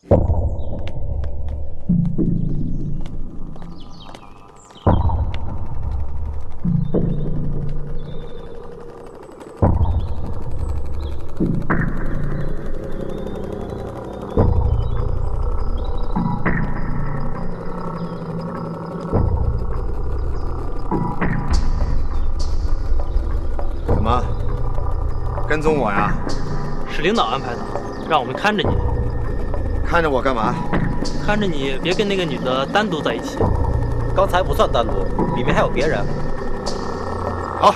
怎么跟踪我呀？是领导安排的，让我们看着你，看着我干嘛？看着你别跟那个女的单独在一起。刚才不算单独，里面还有别人。好，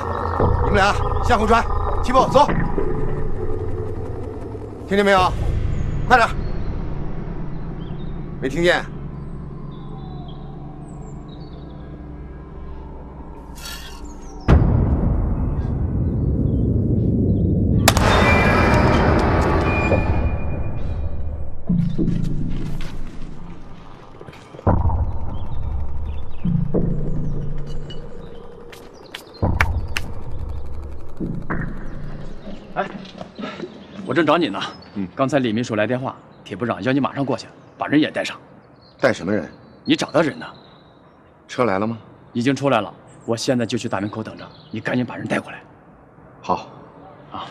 你们俩向后穿，齐步走。听见没有？快点！没听见？哎，我正找你呢。刚才李秘书来电话，铁部长要你马上过去，把人也带上。带什么人？你找的人呢？车来了吗？已经出来了，我现在就去大门口等着。你赶紧把人带过来。好。啊。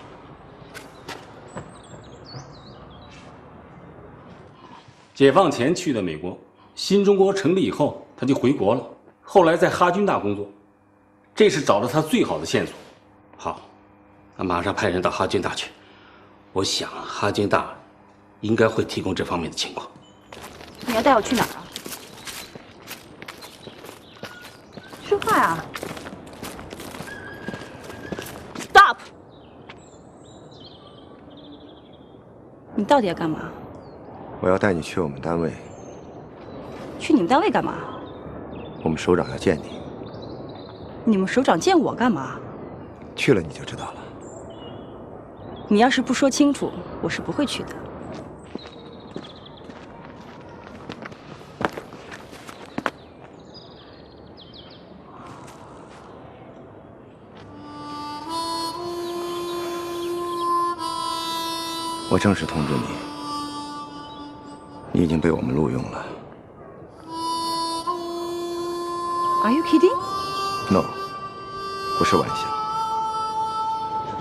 解放前去的美国，新中国成立以后他就回国了，后来在哈军大工作，这是找到他最好的线索。好，那马上派人到哈军大去。我想哈军大应该会提供这方面的情况。你要带我去哪儿啊？说话啊 ！Stop！ 你到底要干嘛？我要带你去我们单位。去你们单位干嘛？我们首长要见你。你们首长见我干嘛？去了你就知道了。你要是不说清楚，我是不会去的。我正式通知你，你已经被我们录用了。Are you kidding? No， 不是玩笑，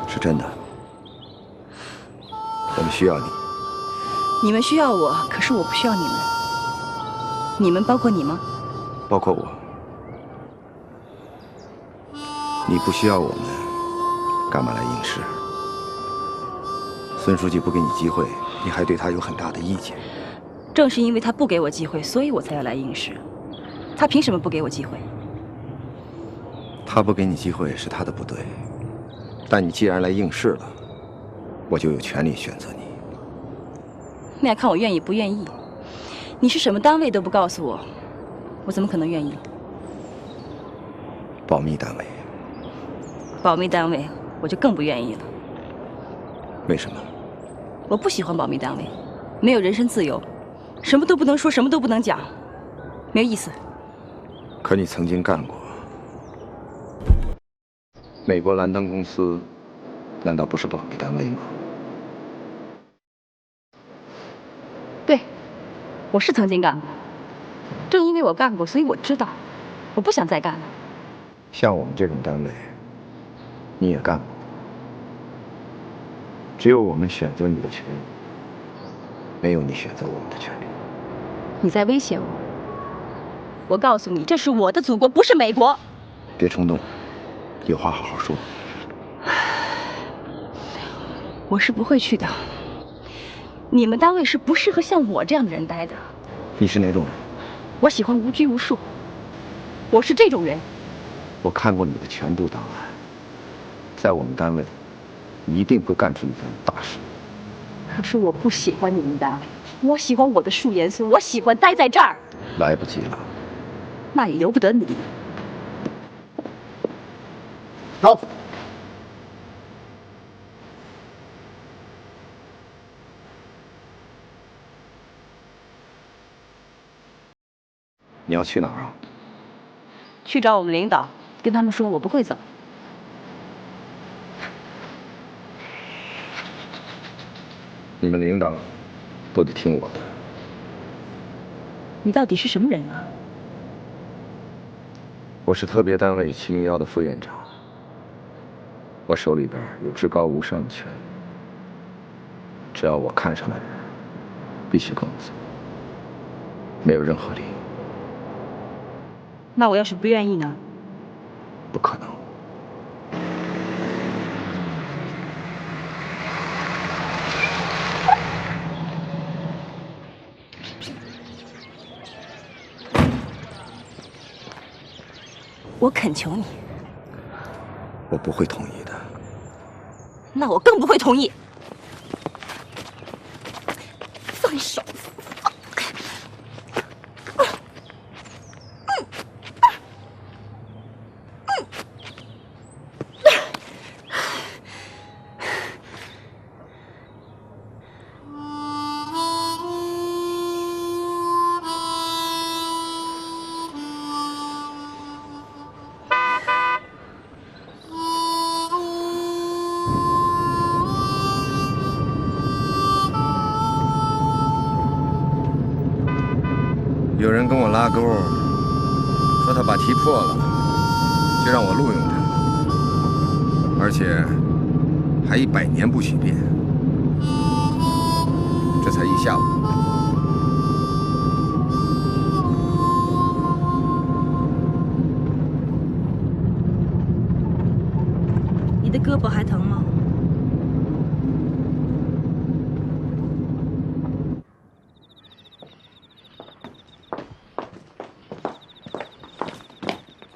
是真的。我们需要你。你们需要我，可是我不需要你们。你们包括你吗？包括我。你不需要我们，干嘛来应试？孙书记不给你机会，你还对他有很大的意见。正是因为他不给我机会，所以我才要来应试。他凭什么不给我机会？他不给你机会是他的不对，但你既然来应试了，我就有权利选择你。那要看我愿意不愿意。你是什么单位都不告诉我，我怎么可能愿意？保密单位。保密单位，我就更不愿意了。为什么？我不喜欢保密单位，没有人身自由，什么都不能说，什么都不能讲，没有意思。可你曾经干过。美国兰登公司难道不是保密单位吗？对，我是曾经干过。正因为我干过，所以我知道，我不想再干了。像我们这种单位，你也干过。只有我们选择你的权利，没有你选择我们的权利。你在威胁我？我告诉你，这是我的祖国，不是美国。别冲动，有话好好说。我是不会去的。你们单位是不适合像我这样的人待的。你是哪种人？我喜欢无拘无束。我是这种人。我看过你的全部档案，在我们单位，你一定会干出一番大事。可是我不喜欢你们单位，我喜欢我的树岩村，我喜欢待在这儿。来不及了。那也由不得你。走。你要去哪儿啊？去找我们领导，跟他们说我不会走。你们领导都得听我的。你到底是什么人啊？我是特别单位701的副院长，我手里边有至高无上的权力，只要我看上的人，必须跟我走，没有任何理由。那我要是不愿意呢？不可能。我恳求你，我不会同意的。那我更不会同意。放手！有人跟我拉钩，说他把题破了，就让我录用他，而且还100年不许变。这才一下午。你的胳膊还疼吗？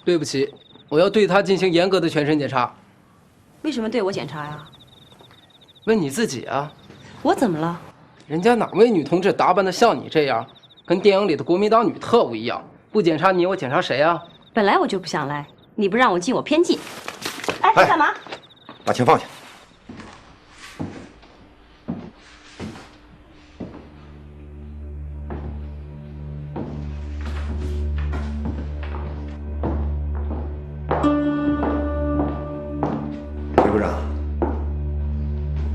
对不起，我要对他进行严格的全身检查。为什么对我检查呀？问你自己啊，我怎么了？人家哪位女同志打扮的像你这样，跟电影里的国民党女特务一样？不检查你，我检查谁啊？本来我就不想来，你不让我进，我偏进。哎，你干嘛？把钱放下。李部长，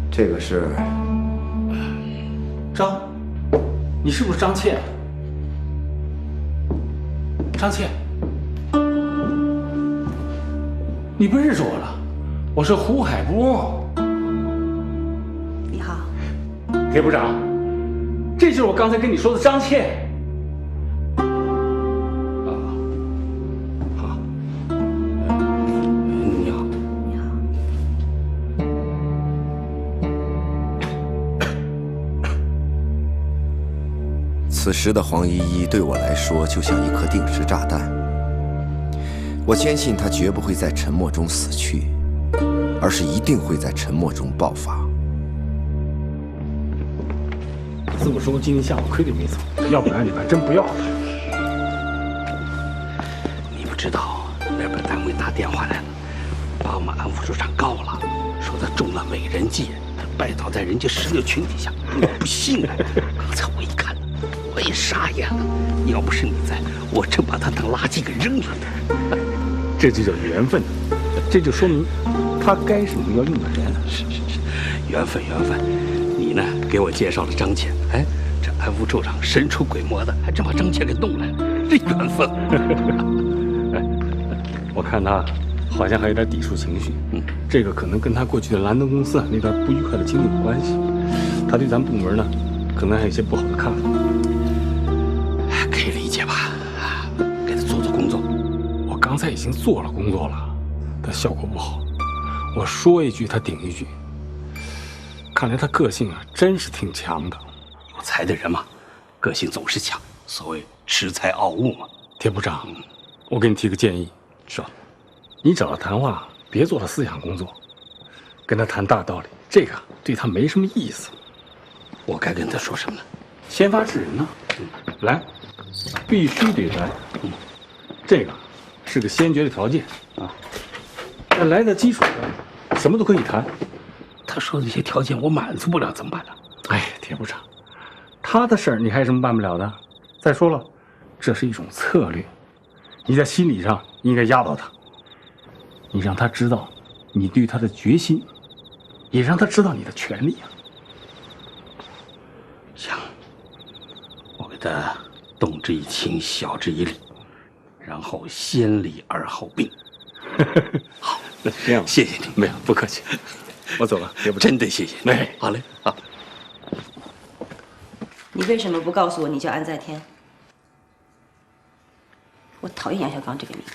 这个是张，你是不是张倩？张倩，你不认识我了？我是胡海波。你好，铁部长，这就是我刚才跟你说的张倩。好，你好。你好。此时的黄依依对我来说就像一颗定时炸弹。我坚信她绝不会在沉默中死去，而是一定会在沉默中爆发。这么说，今天下午亏得没走，要不然你还真不要他。你不知道，日本单位打电话来了，把我们安副处长告了，说他中了美人计，拜倒在人家石榴裙底下。我不信啊！刚才我一看，我也傻眼了。要不是你在，我真把他当垃圾给扔了呢。这就叫缘分，这就说明他该是我们要用的人。是，缘分。你呢，给我介绍了张倩，哎，这安副处长神出鬼没的，还真把张倩给弄来了，这缘分。哎，我看他好像还有点抵触情绪，这个可能跟他过去的兰登公司那段不愉快的经历有关系。他对咱部门呢，可能还有一些不好的看法。可以理解吧？给他做工作。我刚才已经做了工作了，但效果不好。我说一句他顶一句。看来他个性啊，真是挺强的。有才的人嘛，个性总是强，所谓恃才傲物嘛。铁部长，我给你提个建议，说，你找他谈话，别做他思想工作，跟他谈大道理，这个对他没什么意思。我该跟他说什么呢？先发制人呢，来，必须得来，这个是个先决的条件啊。在来的基础上，什么都可以谈。他说的那些条件我满足不了，怎么办呢？哎，铁部长，他的事儿你还有什么办不了的？再说了，这是一种策略，你在心理上应该压倒他，你让他知道你对他的决心，也让他知道你的权利啊。行，我给他动之以情，晓之以理，然后先礼而后兵。好，这样，谢谢你。没有，不客气。我走了，别不真的谢谢你。哎，好嘞，好。你为什么不告诉我你叫安在天？我讨厌杨小刚这个名字。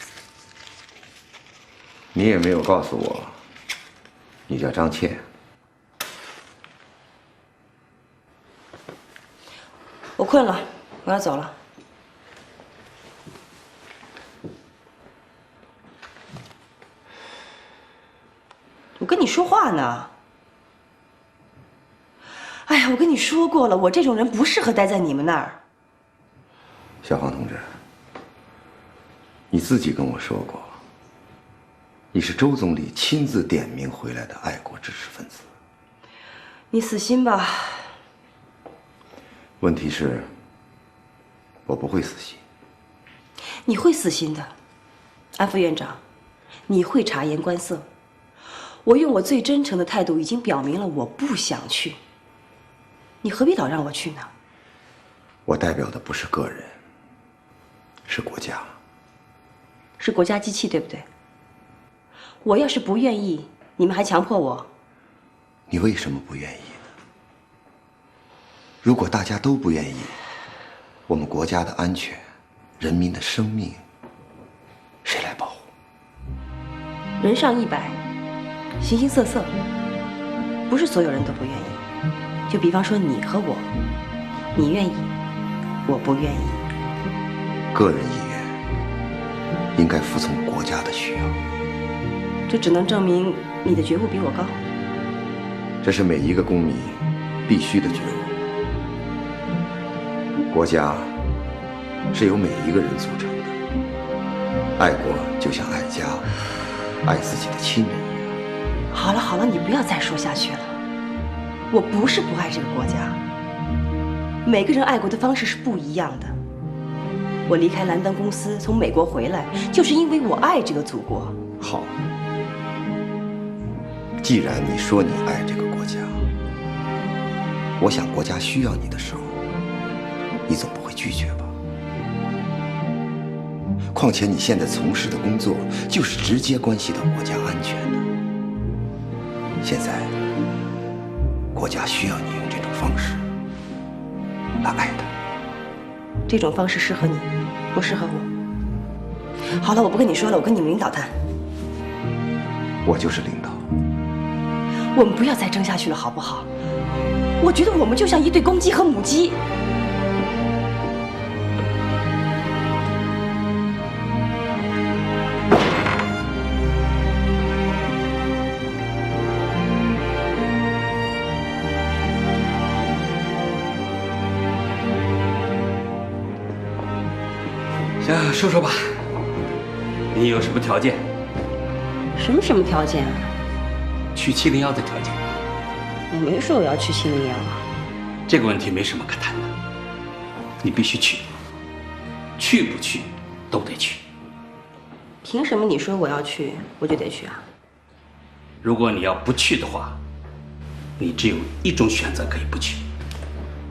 你也没有告诉我，你叫张倩。我困了，我要走了。我跟你说话呢。哎呀，我跟你说过了，我这种人不适合待在你们那儿。小黄同志，你自己跟我说过，你是周总理亲自点名回来的爱国知识分子。你死心吧。问题是，我不会死心。你会死心的，安副院长，你会察言观色。我用我最真诚的态度已经表明了我不想去。你何必老让我去呢？我代表的不是个人，是国家。是国家机器，对不对？我要是不愿意，你们还强迫我。你为什么不愿意呢？如果大家都不愿意，我们国家的安全、人民的生命，谁来保护？人上100，形形色色，不是所有人都不愿意。就比方说你和我，你愿意，我不愿意。个人意愿应该服从国家的需要。这只能证明你的觉悟比我高。这是每一个公民必须的觉悟。国家是由每一个人组成的，爱国就像爱家、爱自己的亲人一样。好了好了，你不要再说下去了。我不是不爱这个国家，每个人爱国的方式是不一样的。我离开兰登公司从美国回来，就是因为我爱这个祖国。好，既然你说你爱这个国家，我想国家需要你的时候，你总不会拒绝吧？况且你现在从事的工作就是直接关系到国家安全的。现在，国家需要你用这种方式来爱它。这种方式适合你，不适合我。好了，我不跟你说了，我跟你们领导谈。我就是领导。我们不要再争下去了，好不好？我觉得我们就像一对公鸡和母鸡。行，说说吧，你有什么条件？什么条件啊？去701的条件。我没说我要去701啊。这个问题没什么可谈的，你必须去，去不去都得去。凭什么你说我要去，我就得去啊？如果你要不去的话，你只有一种选择可以不去。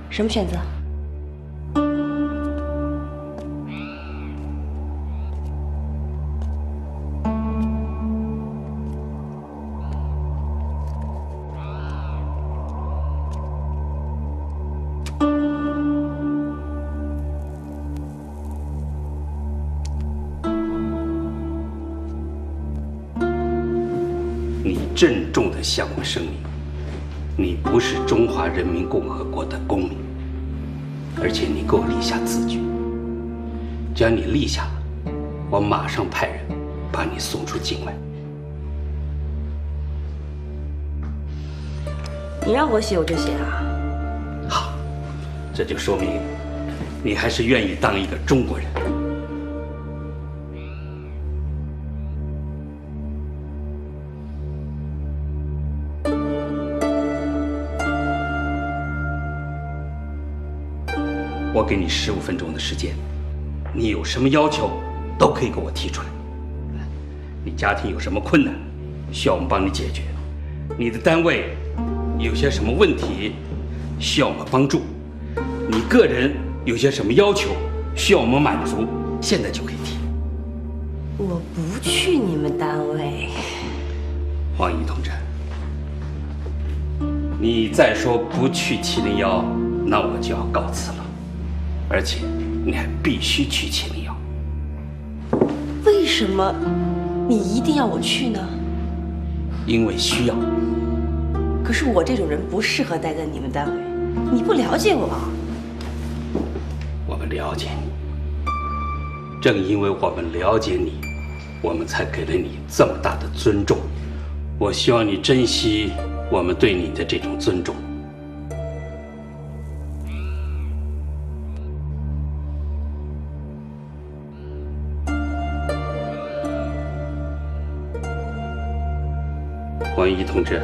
什么选择？你郑重地向我声明，你不是中华人民共和国的公民，而且你给我立下字据。只要你立下了，我马上派人把你送出境外。你让我写我就写啊。好，这就说明你还是愿意当一个中国人。我给你15分钟的时间，你有什么要求都可以给我提出来。你家庭有什么困难，需要我们帮你解决？你的单位有些什么问题需要我们帮助？你个人有些什么要求需要我们满足，现在就可以提。我不去你们单位。黄怡同志，你再说不去701，那我就要告辞了。而且你还必须去701。为什么你一定要我去呢？因为需要。可是我这种人不适合待在你们单位，你不了解我。我们了解你，正因为我们了解你，我们才给了你这么大的尊重。我希望你珍惜我们对你的这种尊重。黄一同志，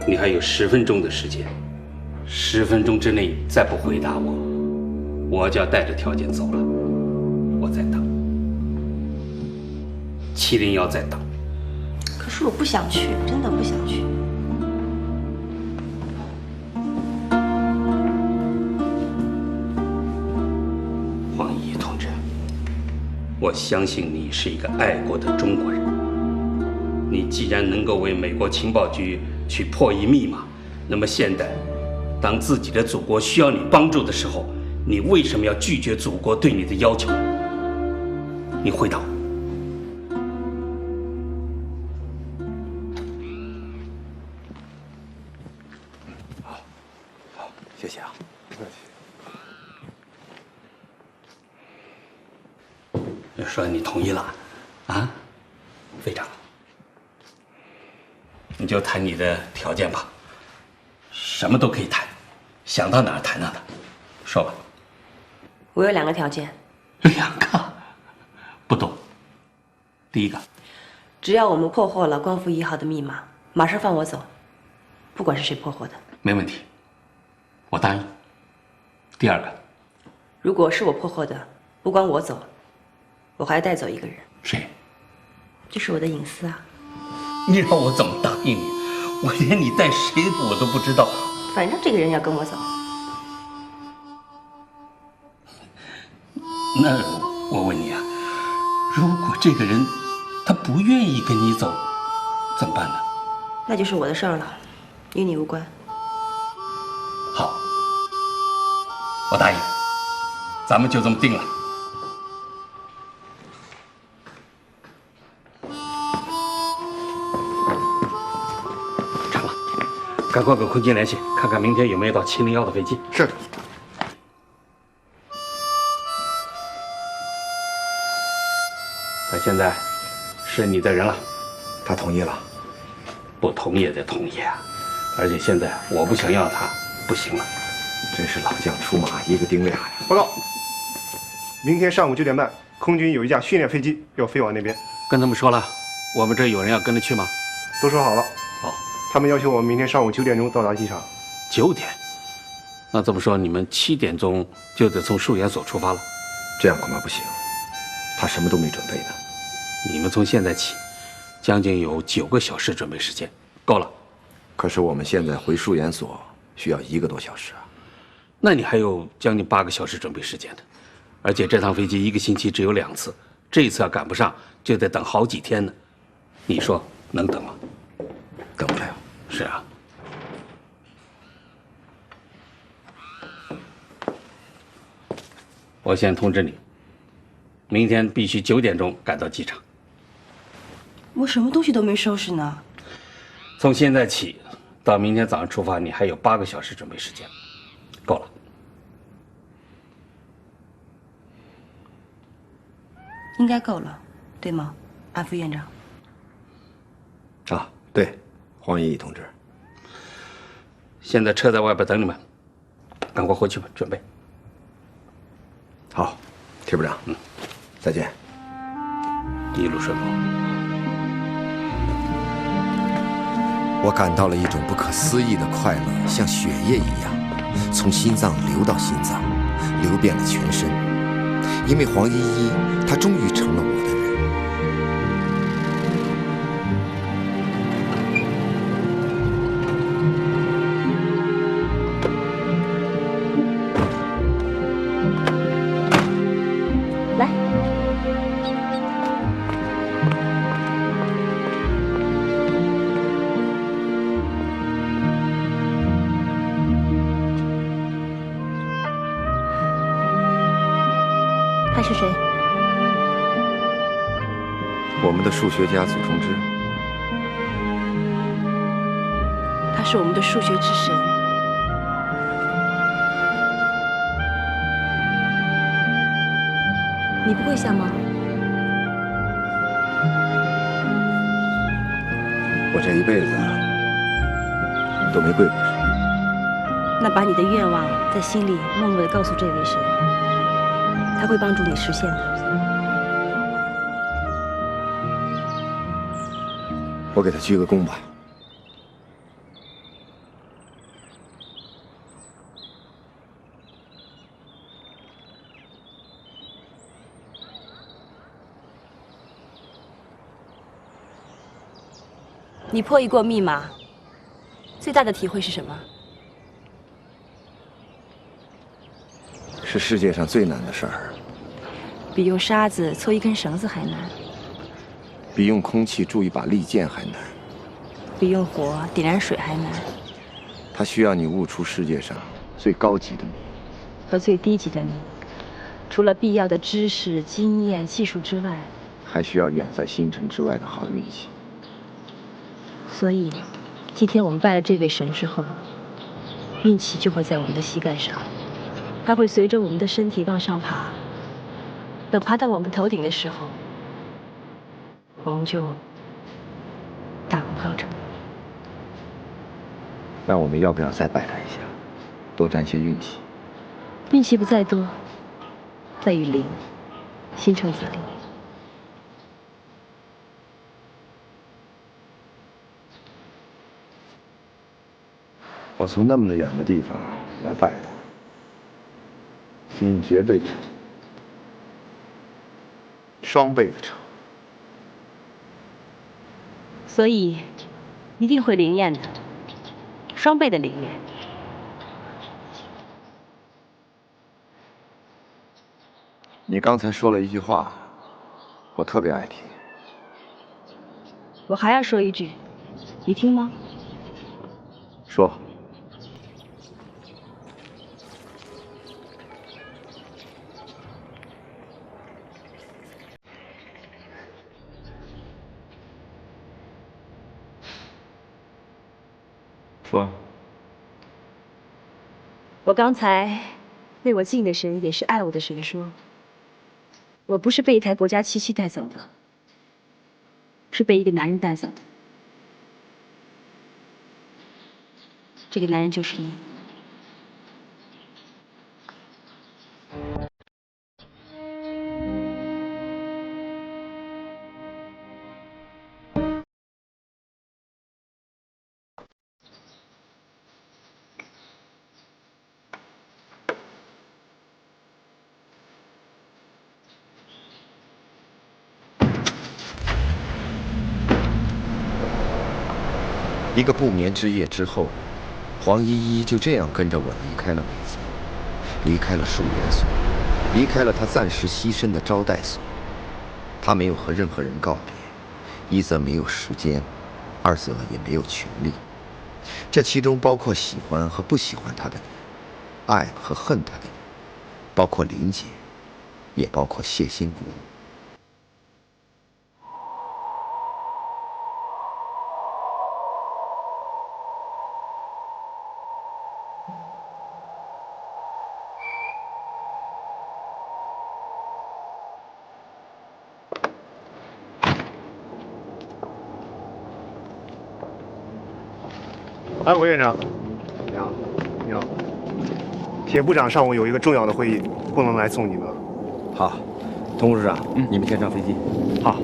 你还有10分钟的时间，10分钟之内再不回答我，我就要带着条件走了。我在等，701在等。可是我不想去，真的不想去。黄一同志，我相信你是一个爱国的中国人。你既然能够为美国情报局去破译密码，那么现在，当自己的祖国需要你帮助的时候，你为什么要拒绝祖国对你的要求？你回答我。谢谢啊。说你同意了，啊？非常好。你就谈你的条件吧，什么都可以谈，想到哪儿谈到哪儿，说吧。我有2个条件。2个？不懂。第一个，只要我们破获了光伏1号的密码，马上放我走，不管是谁破获的。没问题，我答应。第二个，如果是我破获的，不管我走，我还带走一个人。谁？就是我的隐私啊。你让我怎么答应你？我连你带谁我都不知道。反正这个人要跟我走。那我问你啊，如果这个人他不愿意跟你走，怎么办呢？那就是我的事儿了，与你无关。好，我答应，咱们就这么定了。成了，赶快跟空军联系，看看明天有没有到701的飞机。是。他现在是你的人了。他同意了。不同意也得同意啊！而且现在我不想要他，不行了。真是老将出马，一个顶俩呀！报告，明天上午9点半，空军有一架训练飞机要飞往那边。跟他们说了，我们这有人要跟着去吗？都说好了。好，他们要求我们明天上午9点钟到达机场。9点？那这么说，你们7点钟就得从数研所出发了？这样恐怕不行，他什么都没准备呢。你们从现在起，将近有9个小时准备时间，够了。可是我们现在回数研所需要1个多小时啊。那你还有将近8个小时准备时间呢，而且这趟飞机1个星期只有2次，这一次要赶不上，就得等好几天呢。你说能等吗？等不了。是啊。我先通知你，明天必须9点钟赶到机场。我什么东西都没收拾呢。从现在起到明天早上出发，你还有8个小时准备时间，够了。应该够了，对吗，安副院长？啊，对，黄一同志。现在车在外边等你们，赶快回去吧，准备。好，铁部长，再见。一路顺风。我感到了一种不可思议的快乐，像血液一样，从心脏流到心脏，流遍了全身。因为黄依依，她终于成了我的人。是谁？我们的数学家祖冲之。他是我们的数学之神。你不跪下吗？我这一辈子都没跪过。那把你的愿望在心里默默地告诉这位神，他会帮助你实现的。我给他鞠个躬吧。你破译过密码，最大的体会是什么？是世界上最难的事儿，比用沙子搓一根绳子还难，比用空气铸一把利剑还难，比用火点燃水还难。它需要你悟出世界上最高级的你和最低级的你，除了必要的知识、经验、技术之外，还需要远在星辰之外的好运气。所以，今天我们拜了这位神之后，运气就会在我们的膝盖上，它会随着我们的身体往上爬。等爬到我们头顶的时候，我们就大功告成。那我们要不要再拜他一下，多沾些运气？运气不在多，在于灵，心诚则灵。我从那么远的地方来拜他，心绝对诚，双倍的诚。所以，一定会灵验的，双倍的灵验。你刚才说了一句话，我特别爱听。我还要说一句，你听吗？说。说。我刚才为我敬的神，也是爱我的神说，我不是被一台国家机器带走的，是被一个男人带走的。这个男人就是你。一个不眠之夜之后，黄依依就这样跟着我离开了美子，离开了树园所，离开了她暂时栖身的招待所。她没有和任何人告别，一则没有时间，二则也没有权利。这其中包括喜欢和不喜欢她的人，爱和恨她的人，包括林姐，也包括谢新国。安副院长，你好，你好。铁部长上午有一个重要的会议，不能来送你们了。好，童部长，你们先上飞机。好。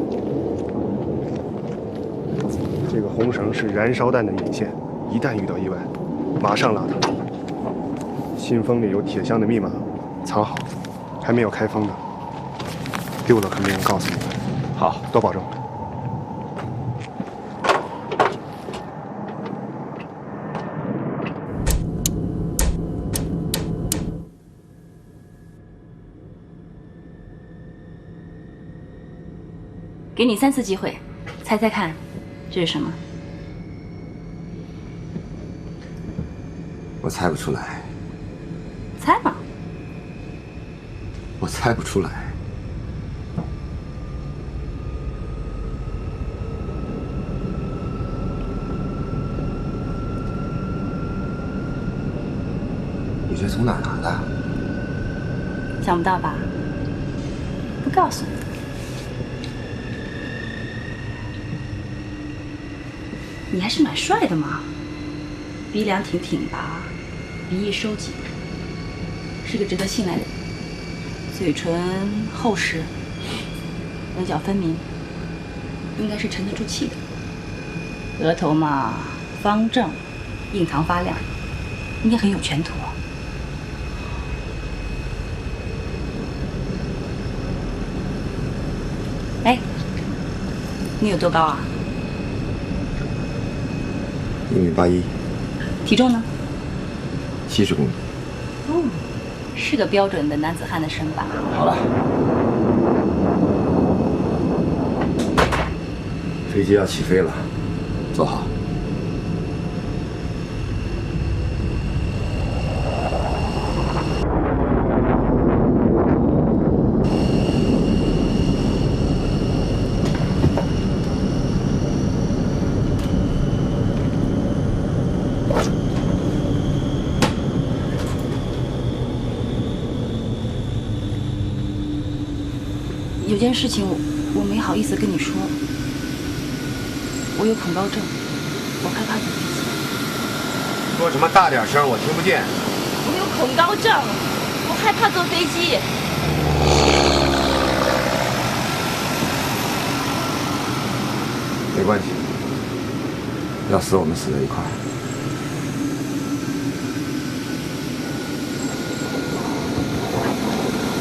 这个红绳是燃烧弹的引线，一旦遇到意外，马上拉它。信封里有铁箱的密码，藏好，还没有开封的。丢了可没人告诉你们。好，多保重。给你3次机会，猜猜看，这是什么？我猜不出来。猜嘛。我猜不出来。你这从哪儿拿的？想不到吧？不告诉你。你还是蛮帅的嘛，鼻梁挺拔，鼻翼收紧，是个值得信赖的人。嘴唇厚实，棱角分明，应该是沉得住气的。额头嘛，方正，印堂发亮，应该很有前途。哎，你有多高啊1.81米，体重呢70公斤。哦，是个标准的男子汉的身板。好了，飞机要起飞了，坐好。有件事情我没好意思跟你说，我有恐高症，我害怕坐飞机。说什么大点声，我听不见。我有恐高症，我害怕坐飞机。没关系，要死我们死在一块儿。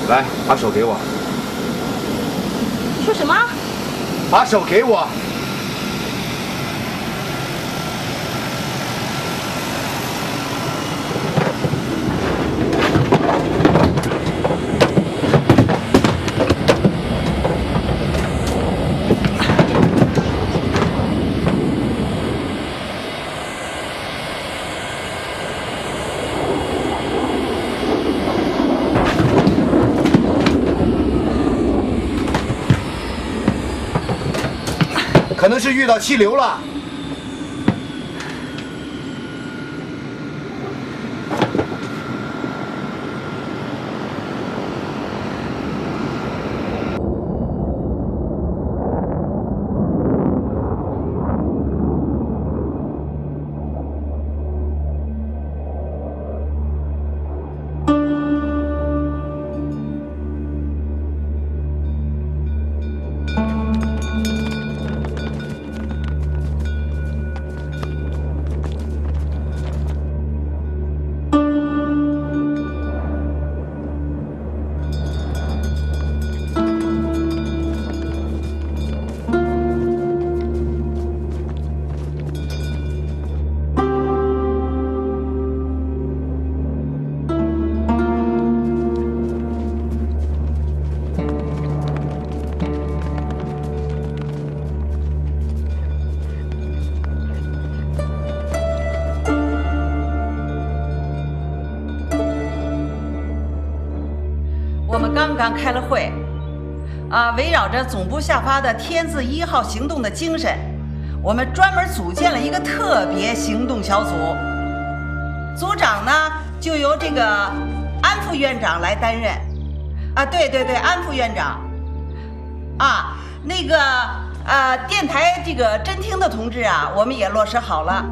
来，把手给我。说什么？把手给我。可能是遇到气流了。刚开了会，围绕着总部下发的天字1号行动的精神，我们专门组建了一个特别行动小组。组长呢，就由这个安副院长来担任。对，安副院长。那个电台这个侦听的同志啊，我们也落实好了。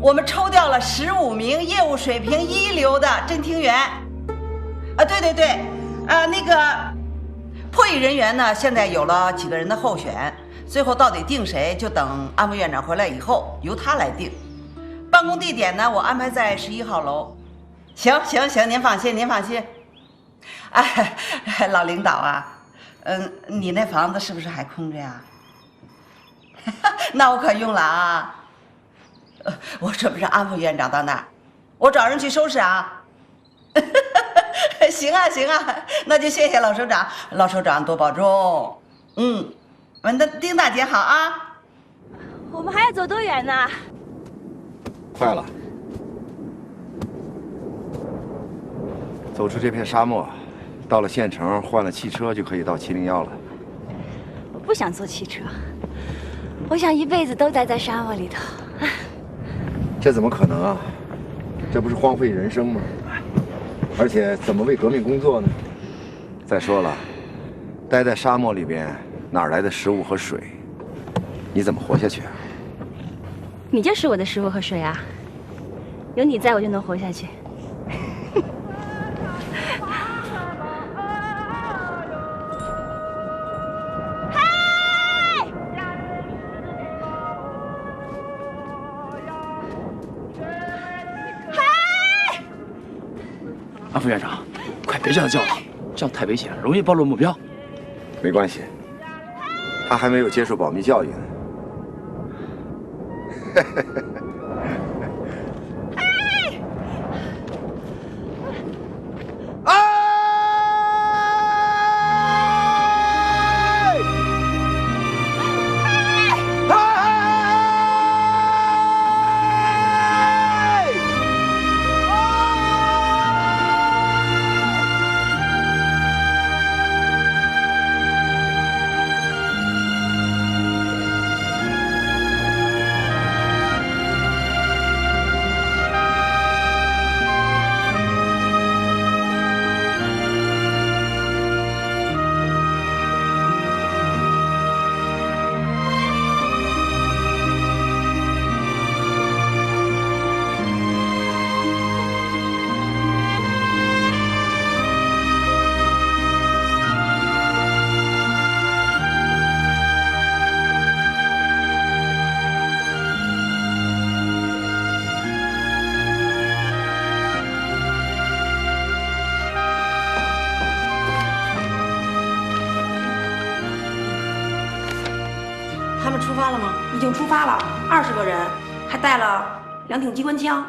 我们抽调了15名业务水平一流的侦听员。对。那个破译人员呢，现在有了几个人的候选，最后到底定谁，就等安副院长回来以后由他来定。办公地点呢，我安排在11号楼。行，您放心。老领导啊，你那房子是不是还空着呀？那我可用了啊！我这不是安副院长到那儿，我找人去收拾啊。行啊，那就谢谢老首长，老首长多保重。那丁大姐好啊。我们还要走多远呢？快了，走出这片沙漠，到了县城，换了汽车就可以到701了。我不想坐汽车，我想一辈子都待在沙漠里头。这怎么可能啊？这不是荒废人生吗？而且怎么为革命工作呢？再说了，待在沙漠里边，哪来的食物和水？你怎么活下去啊？你就是我的食物和水啊！有你在我就能活下去。安副院长，快别叫他叫了，这样太危险，容易暴露目标。没关系，他还没有接受保密教育呢。他们出发了吗？已经出发了，20个人，还带了2挺机关枪。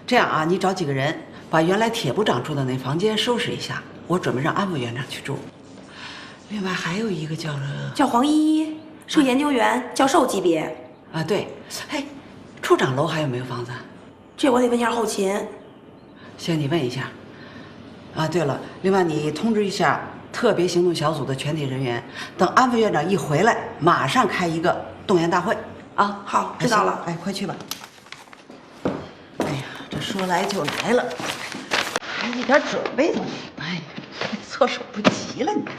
这样啊，你找几个人把原来铁部长住的那房间收拾一下，我准备让安副院长去住。另外还有一个叫黄依依，是个研究员，教授级别。啊，对。嘿，处长楼还有没有房子？这我得问一下后勤。行，你问一下。啊，对了，另外你通知一下特别行动小组的全体人员，等安副院长一回来，马上开一个动员大会。啊，好，知道了。哎，快去吧。哎呀，这说来就来了，还一点准备都没有。哎呀，措手不及了，你看。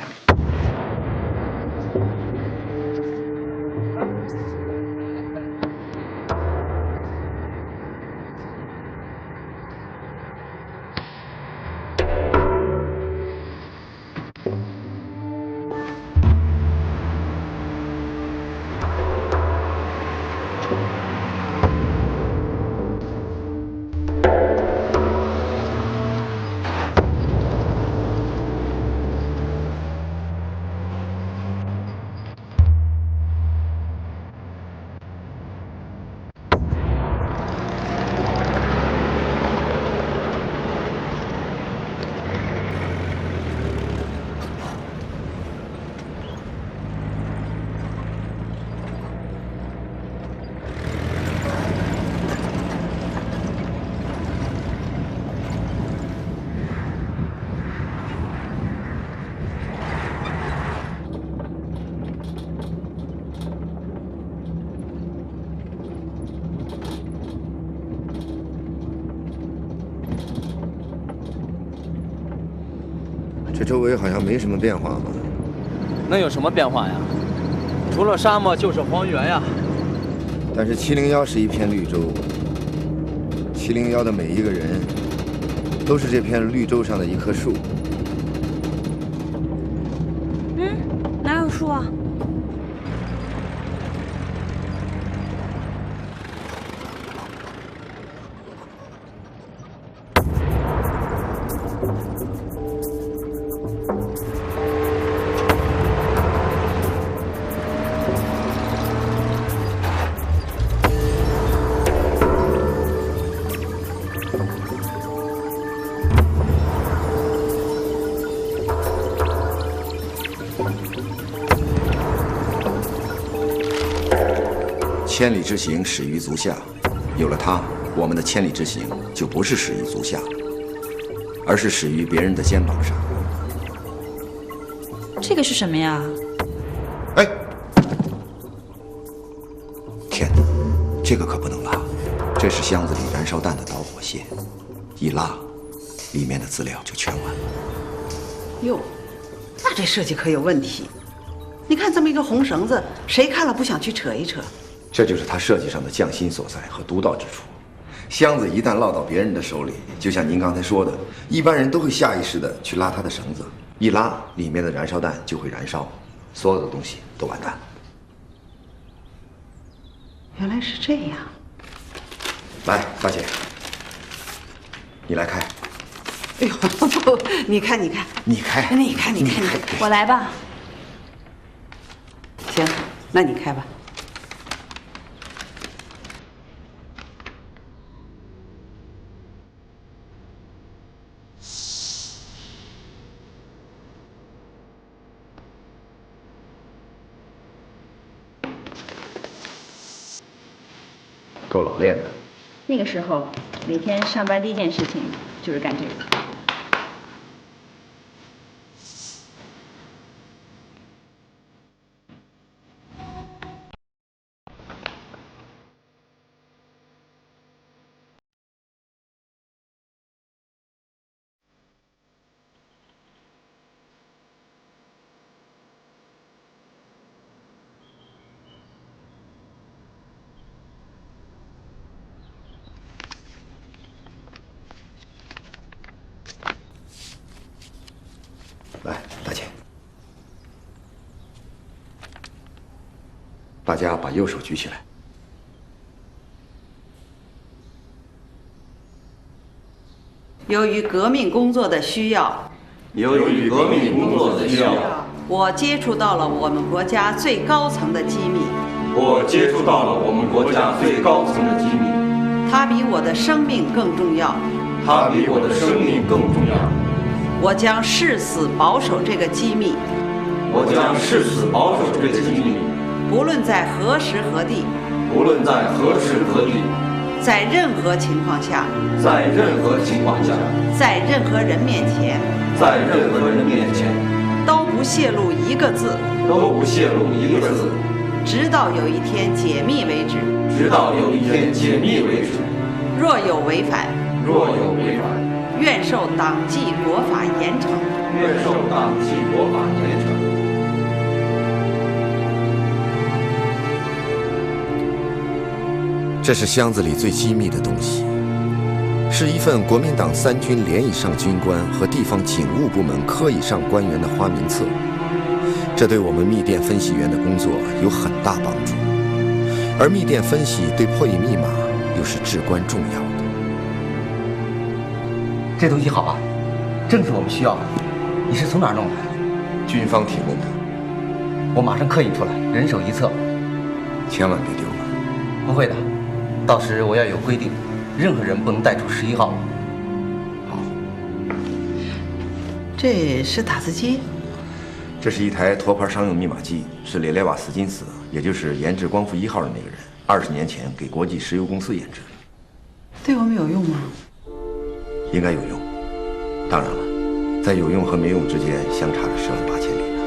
这周围好像没什么变化嘛。能有什么变化呀？除了沙漠就是荒原呀。但是701是一片绿洲，701的每一个人都是这片绿洲上的一棵树。哪有树啊？千里之行，始于足下。有了它，我们的千里之行就不是始于足下，而是始于别人的肩膀上。这个是什么呀？哎，天哪，这个可不能拉，这是箱子里燃烧弹的导火线，一拉，里面的资料就全完了。哟，那这设计可有问题。你看这么一个红绳子，谁看了不想去扯一扯？这就是它设计上的匠心所在和独到之处。箱子一旦落到别人的手里，就像您刚才说的，一般人都会下意识地去拉它的绳子，一拉，里面的燃烧弹就会燃烧，所有的东西都完蛋。原来是这样。来，大姐，你来开。哎呦，不，你看，你开，你看，我来吧。行，那你开吧。够老练的。那个时候，每天上班第一件事情就是干这个。来，大姐，大家把右手举起来。由于革命工作的需要，我接触到了我们国家最高层的机密。它比我的生命更重要。我将誓死保守这个机密。不论在何时何地。在任何情况下。在任何人面前。都不泄露一个字。直到有一天解密为止。若有违反。愿受党纪国法严惩。这是箱子里最机密的东西，是一份国民党3军连以上军官和地方警务部门科以上官员的花名册。这对我们密电分析员的工作有很大帮助，而密电分析对破译密码又是至关重要的。这东西好啊，正是我们需要的。你是从哪儿弄来的？军方提供的。我马上刻印出来，人手一册。千万别丢了。不会的，到时我要有规定，任何人不能带出11号。好。这是打字机？这是一台托盘商用密码机，是列列瓦斯金斯，也就是研制光伏1号的那个人，20年前给国际石油公司研制的。对我们有用吗？应该有用，当然了，在有用和没用之间相差着108000里呢。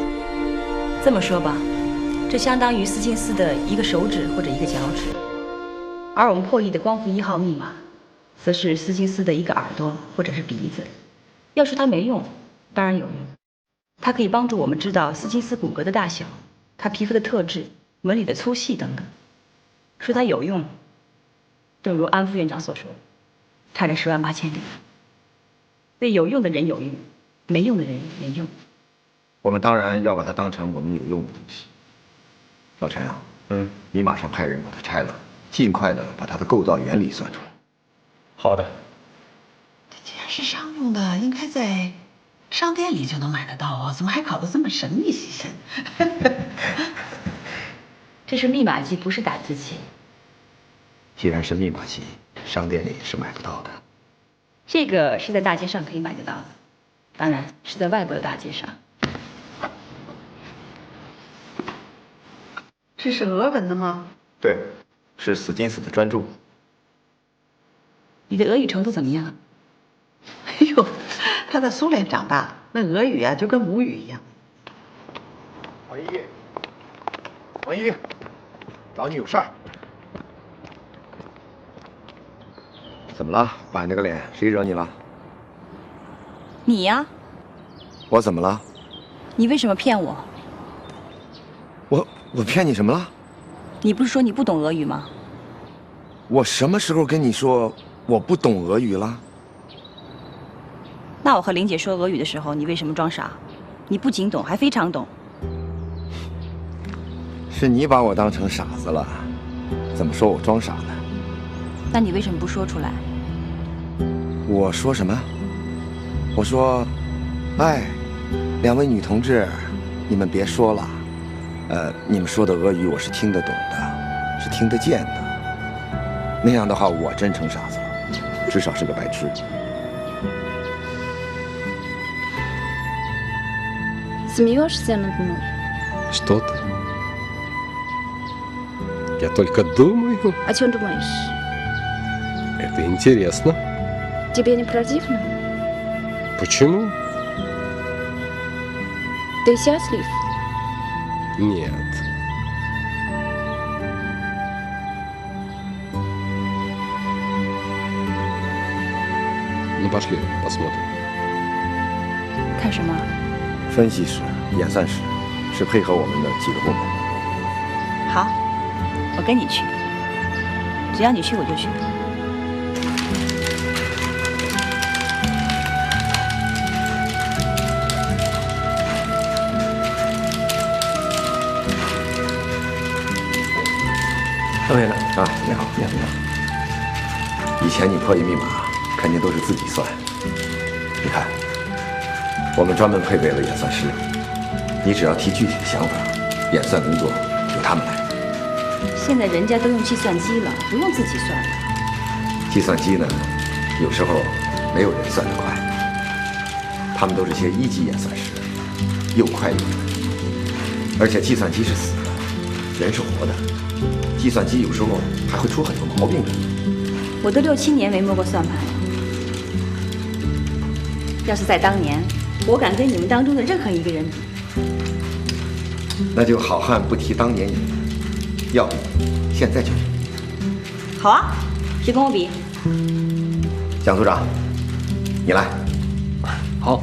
这么说吧，这相当于斯金斯的一个手指或者一个脚趾，而我们破译的光伏1号密码，则是斯金斯的一个耳朵或者是鼻子。要说它没用，当然有用，它可以帮助我们知道斯金斯骨骼的大小、他皮肤的特质、纹理的粗细等等。说它有用，正如安副院长所说，差着108000里。对有用的人有用，没用的人没用。我们当然要把它当成我们有用的东西。老陈啊，你马上派人把它拆了，尽快的把它的构造原理算出来。好的。这既然是商用的，应该在商店里就能买得到啊，怎么还搞得这么神秘兮神？这是密码机，不是打字器。既然是密码机，商店里是买不到的。这个是在大街上可以买得到的，当然是在外国的大街上。这是俄文的吗？对，是斯金斯的专著。你的俄语程度怎么样？哎呦，他在苏联长大，那俄语啊就跟母语一样。王一，找你有事儿。怎么了？板着个脸，谁惹你了？你呀，我怎么了？你为什么骗我？我骗你什么了？你不是说你不懂俄语吗？我什么时候跟你说我不懂俄语了？那我和玲姐说俄语的时候，你为什么装傻？你不仅懂，还非常懂。是你把我当成傻子了，怎么说我装傻呢？那你为什么不说出来？我说什么？我说，哎，两位女同志，你们别说了，你们说的俄语我是听得懂的，是听得见的。那样的话，我真成傻子了，至少是个白痴。Смеешься над мной? Что ты? Я только думаю. О чем думаешь? Это интересно. Тебе не противно? Почему? Ты счастлив? Нет. Ну пошли, посмотрим. 看什么？分析室、演算室是配合我们的几个部门。好，我跟你去，只要你去我就去。张院长啊，你好，你好，你好。以前你破译密码肯定都是自己算，你看，我们专门配备了演算师，你只要提具体的想法，演算工作由他们来。现在人家都用计算机了，不用自己算了。计算机呢，有时候没有人算得快，他们都是些一级演算师，又快又准。而且计算机是死的，人是活的。计算机有时候还会出很多毛病的。我都6、7年没摸过算盘了。要是在当年，我敢跟你们当中的任何一个人比。那就好汉不提当年勇，要比现在就比。好啊，谁跟我比？蒋组长，你来。好。